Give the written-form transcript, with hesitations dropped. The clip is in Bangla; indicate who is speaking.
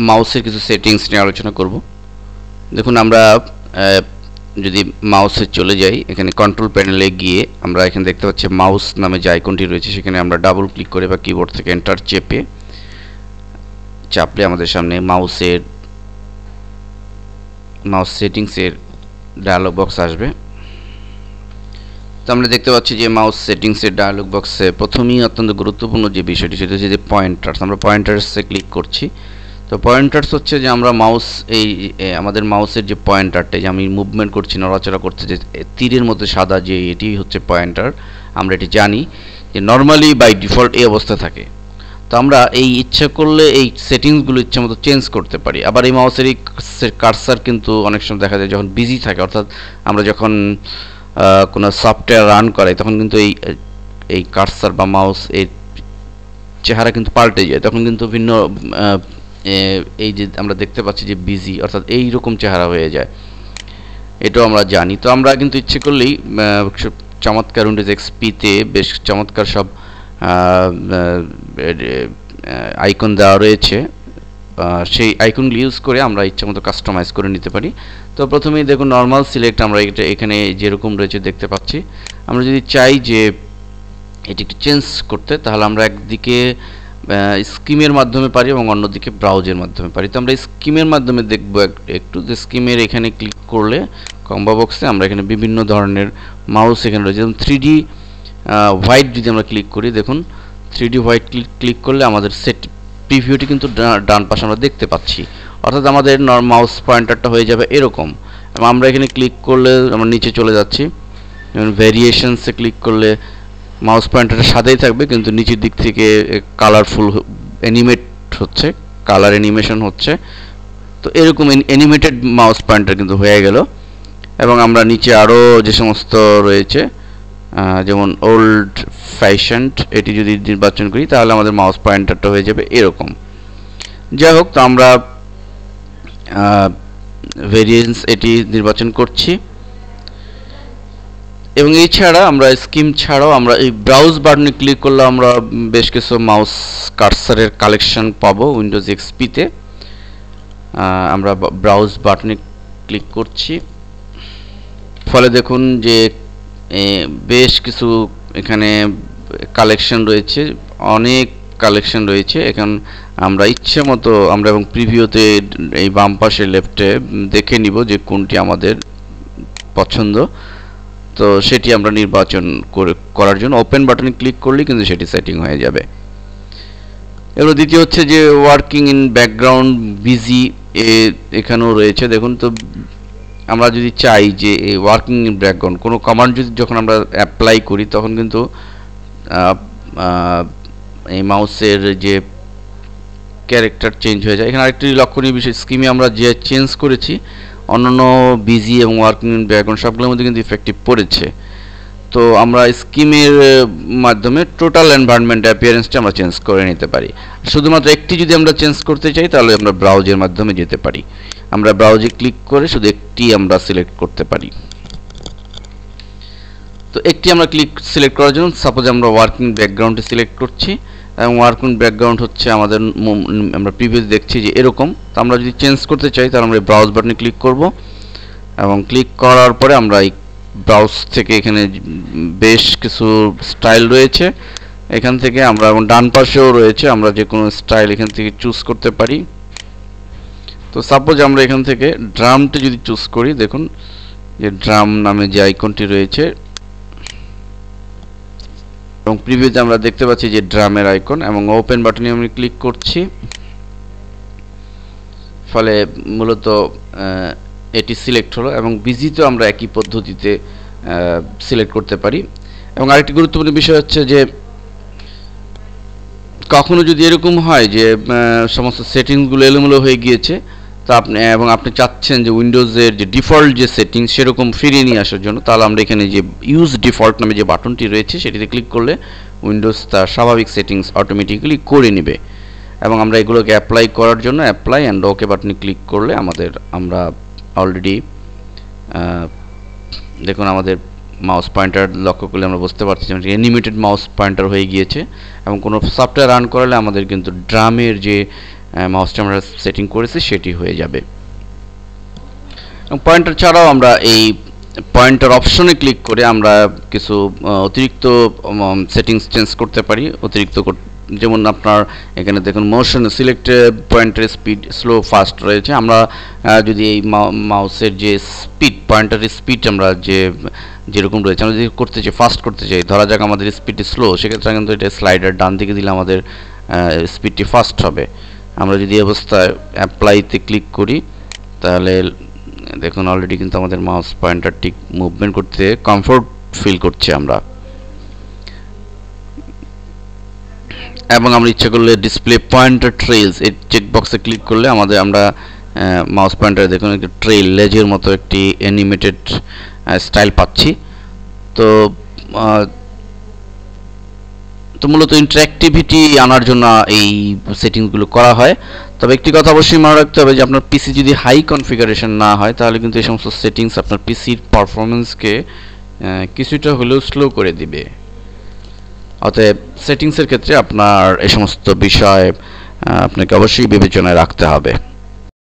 Speaker 1: মাউসের কিছু সেটিংস নিয়ে আলোচনা করব। দেখুন আমরা যদি মাউসে চলে যাই, এখানে কন্ট্রোল প্যানেলে গিয়ে আমরা এখানে দেখতে পাচ্ছি মাউস নামে যে আইকনটি রয়েছে, সেখানে আমরা ডাবল ক্লিক করে বা কিবোর্ড থেকে এন্টার চাপলে আমাদের সামনে মাউস সেটিংসের ডায়ালগ বক্স আসবে। তো আমরা দেখতে পাচ্ছি যে মাউস সেটিংসের ডায়ালগ বক্সে প্রথমেই অত্যন্ত গুরুত্বপূর্ণ যে বিষয়টি, সেটা হচ্ছে যে পয়েন্টার্স। আমরা পয়েন্টার্সে ক্লিক করছি। তো পয়েন্টার্স হচ্ছে যে আমরা আমাদের মাউসের যে পয়েন্টারটা, যে আমি মুভমেন্ট করছি, নড়াচড়া করছে, যে তীরের মধ্যে সাদা, যে এটি হচ্ছে পয়েন্টার। আমরা এটি জানি যে নর্মালি বাই ডিফল্ট এই অবস্থা থাকে। তো আমরা এই ইচ্ছা করলে এই সেটিংসগুলো ইচ্ছা মতো চেঞ্জ করতে পারি। আবার এই মাউসের এই কার্সার কিন্তু অনেক সময় দেখা যায় যখন বিজি থাকে, অর্থাৎ আমরা যখন কোনো সফটওয়্যার রান করে, তখন কিন্তু এই কার্সার বা মাউস এর চেহারা কিন্তু পাল্টে যায়। তখন কিন্তু ভিন্ন এই যে আমরা দেখতে পাচ্ছি যে বিজি, অর্থাৎ এই রকম চেহারা হয়ে যায়, এটাও আমরা জানি। তো আমরা কিন্তু ইচ্ছে করলেই চমৎকার উইন্ডোজ এক্সপিতে বেশ চমৎকার সব আইকন দেওয়া রয়েছে, সেই আইকনগুলো ইউজ করে আমরা ইচ্ছামতো কাস্টমাইজ করে নিতে পারি। তো প্রথমেই দেখুন নর্মাল সিলেক্ট আমরা এখানে যেরকম রয়েছে দেখতে পাচ্ছি। আমরা যদি চাই যে এটি একটু চেঞ্জ করতে, তাহলে আমরা একদিকে স্কিমের মাধ্যমে পারি এবং অন্যদিকে ব্রাউজের মাধ্যমে পারি। তো আমরা স্কিমের মাধ্যমে দেখব একটু, যে স্কিমের এখানে ক্লিক করলে কম্বো বক্সে আমরা এখানে বিভিন্ন ধরনের মাউস এখানে রয়েছে। যেমন 3D হোয়াইট যদি আমরা ক্লিক করি, দেখুন 3D হোয়াইট ক্লিক করলে আমাদের সেট প্রিভিউটি কিন্তু ডান পাশে আমরা দেখতে পাচ্ছি, অর্থাৎ আমাদের মাউস পয়েন্টারটা হয়ে যাবে এরকম। এবং আমরা এখানে ক্লিক করলে আমরা নিচে চলে যাচ্ছি, যেমন ভেরিয়েশনসে ক্লিক করলে মাউস পয়েন্টারটা সাদাই থাকবে, কিন্তু নিচের দিক থেকে কালারফুল অ্যানিমেট হচ্ছে, কালার অ্যানিমেশন হচ্ছে। তো এরকম অ্যানিমেটেড মাউস পয়েন্টার কিন্তু হয়ে গেল। এবং আমরা নিচে আরও যে সমস্ত রয়েছে, যেমন ওল্ড ফ্যাশনড, এটি যদি নির্বাচন করি, তাহলে আমাদের মাউস পয়েন্টারটা হয়ে যাবে এরকম। যাই হোক, তো আমরা ভেরিয়েন্স এটি নির্বাচন করছি। এবং এছাড়া আমরা স্কিম ছাড়াও আমরা এই ব্রাউজ বাটনে ক্লিক করলে আমরা বেশ কিছু মাউস কার্সারের কালেকশন পাবো উইন্ডোজ এক্সপিতে। আমরা ব্রাউজ বাটনে ক্লিক করছি, ফলে দেখুন যে বেশ কিছু এখানে কালেকশন রয়েছে, অনেক কালেকশন রয়েছে। এখন আমরা ইচ্ছে মতো আমরা এবং প্রিভিউতে এই বাম পাশে লেফটে দেখে নিব যে কোনটি আমাদের পছন্দ। তো সেটি আমরা নির্বাচন করার জন্য ওপেন বাটনে ক্লিক করলেই কিন্তু সেটি সেটিং হয়ে যাবে। এবার দ্বিতীয় হচ্ছে যে ওয়ার্কিং ইন ব্যাকগ্রাউন্ড বিজি, এখানেও রয়েছে। দেখুন, তো আমরা যদি চাই যে এই ওয়ার্কিং ইন ব্যাকগ্রাউন্ড কোনো কমান্ড যখন আমরা অ্যাপ্লাই করি, তখন কিন্তু এই মাউসের যে ক্যারেক্টার চেঞ্জ হয়ে যায়। এখানে আরেকটি লক্ষণীয় বিষয়, স্কিমে আমরা যে চেঞ্জ করেছি, অন্যান্য বিজি এবং ওয়ার্কিং ইন ব্যাকগ্রাউন্ড সবগুলোর মধ্যে কিন্তু ইফেক্টিভ পড়েছে। তো আমরা স্কিমের মাধ্যমে টোটাল এনভায়রনমেন্ট অ্যাপিয়ারেন্সটা আমরা চেঞ্জ করে নিতে পারি। শুধুমাত্র একটি যদি আমরা চেঞ্জ করতে চাই, তাহলে আমরা ব্রাউজের মাধ্যমে যেতে পারি। আমরা ব্রাউজে ক্লিক করে শুধু একটি আমরা সিলেক্ট করতে পারি। তো একটি আমরা সিলেক্ট করার জন্য সাপোজ আমরা ওয়ার্কিং ব্যাকগ্রাউন্ডে সিলেক্ট করছি, এবং ওয়ার্কিং ব্যাকগ্রাউন্ড হচ্ছে আমাদের আমরা প্রিভিউতে দেখছি যে এরকম। তো আমরা যদি চেঞ্জ করতে চাই, তাহলে আমরা ব্রাউজ বাটনে ক্লিক করব, এবং ক্লিক করার পরে আমরা এই ব্রাউজ থেকে এখানে বেশ কিছু স্টাইল রয়েছে, এখান থেকে আমরা, এবং ডান পাশেও রয়েছে, আমরা যে কোনো স্টাইল এখান থেকে চুজ করতে পারি। তো সাপোজ আমরা এখান থেকে ড্রামটি যদি চুজ করি, দেখুন যে ড্রাম নামে যে আইকনটি রয়েছে, এবং প্রিভিউতে আমরা দেখতে পাচ্ছি যে ড্রামের আইকন, এবং ওপেন বাটনে আমি ক্লিক করছি, ফলে মূলত এটি সিলেক্ট হলো। এবং বিজিতেও আমরা একই পদ্ধতিতে সিলেক্ট করতে পারি। এবং আরেকটি গুরুত্বপূর্ণ বিষয় হচ্ছে যে কখনো যদি এরকম হয় যে সমস্ত সেটিংসগুলো এলোমেলো হয়ে গিয়েছে, তো আপনি চাচ্ছেন যে উইন্ডোজের যে ডিফল্ট যে সেটিংস সেরকম ফিরিয়ে নিয়ে আসার জন্য, তাহলে আমরা এখানে যে ইউজ ডিফল্ট নামে যে বাটনটি রয়েছে, সেটিতে ক্লিক করলে উইন্ডোজ তার স্বাভাবিক সেটিংস অটোমেটিক্যালি করে নেবে। এবং আমরা এগুলোকে অ্যাপ্লাই করার জন্য অ্যাপ্লাই অ্যান্ড ওকে বাটনে ক্লিক করলে আমরা অলরেডি দেখুন আমাদের মাউস পয়েন্টার লক্ষ্য করলে আমরা বুঝতে পারছি যে অ্যানিমেটেড মাউস পয়েন্টার হয়ে গিয়েছে। এবং কোনো সফটওয়্যার রান করালে আমাদের কিন্তু ড্রামের যে মাউসটা আমরা সেটিং করেছি সেটি হয়ে যাবে। পয়েন্টার ছাড়াও আমরা এই পয়েন্টার অপশনে ক্লিক করে আমরা কিছু অতিরিক্ত সেটিংস চেঞ্জ করতে পারি। অতিরিক্ত যেমন আপনার এখানে দেখুন motion select pointer speed slow fast রয়েছে। আমরা যদি এই মাউসের যে স্পিড পয়েন্টারের স্পিড আমরা যেরকম রয়েছে আমরা যদি করতে চাই ফাস্ট করতে চাই, ধরা যাক আমাদের স্পিডটি স্লো, সেক্ষেত্রে কিন্তু এটা স্লাইডার ডান দিকে দিলে আমাদের স্পিডটি ফাস্ট হবে। আমরা যদি এই অবস্থায় অ্যাপ্লাইতে ক্লিক করি তাহলে দেখুন অলরেডি কিন্তু আমাদের মাউস পয়েন্টারটি মুভমেন্ট করতে কমফোর্ট ফিল করছে আমরা। এবং আমরা ইচ্ছা করলে ডিসপ্লে পয়েন্টার ট্রেইলস এই চেকবক্সে ক্লিক করলে আমরা মাউস পয়েন্টারে দেখুন একটি ট্রেইল লেজের মতো একটি অ্যানিমেটেড স্টাইল পাচ্ছি। তো মূলত ইন্টারঅ্যাক্টিভিটি আনার জন্য এই সেটিংসগুলো করা হয়। তবে একটি কথা অবশ্যই মনে রাখতে হবে যে আপনার পিসি যদি হাই কনফিগারেশন না হয় তাহলে কিন্তু এই সমস্ত সেটিংস আপনার পিসির পারফরমেন্সকে কিছুটা হলেও স্লো করে দিবে। অতএব সেটিংসের ক্ষেত্রে আপনার এই সমস্ত বিষয় আপনাকে অবশ্যই বিবেচনায় রাখতে হবে।